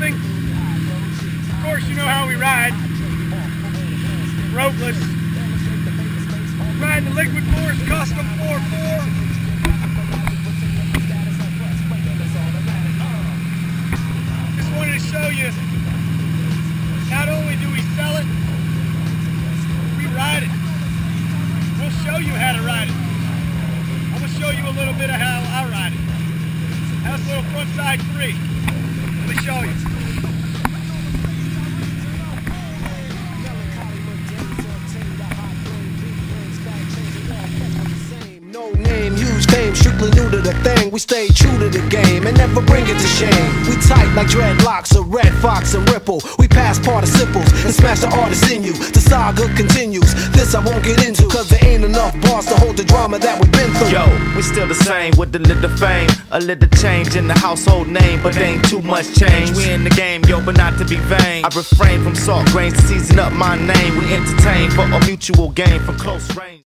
Racing. Of course, you know how we ride. Ropeless. Riding the Liquid Force Custom 4.4. Just wanted to show you, not only do we sell it, we ride it. We'll show you how to ride it. I'm going to show you a little bit of how I ride it. That's a little front side 3. Let me show you. No name, huge fame, strictly new to the thing. We stay true to the game and never bring it to shame. We tight like dreadlocks, a red fox and ripple. We pass participles and smash the artist in you. The saga continues. This I won't get into, cause there ain't enough bars to hold the drama that we've been through. Yo, we still the same with a little fame, a little change in the household name, but ain't too much change. We in the game, yo, but not to be vain. I refrain from salt grains to season up my name. We entertain for a mutual gain from close range.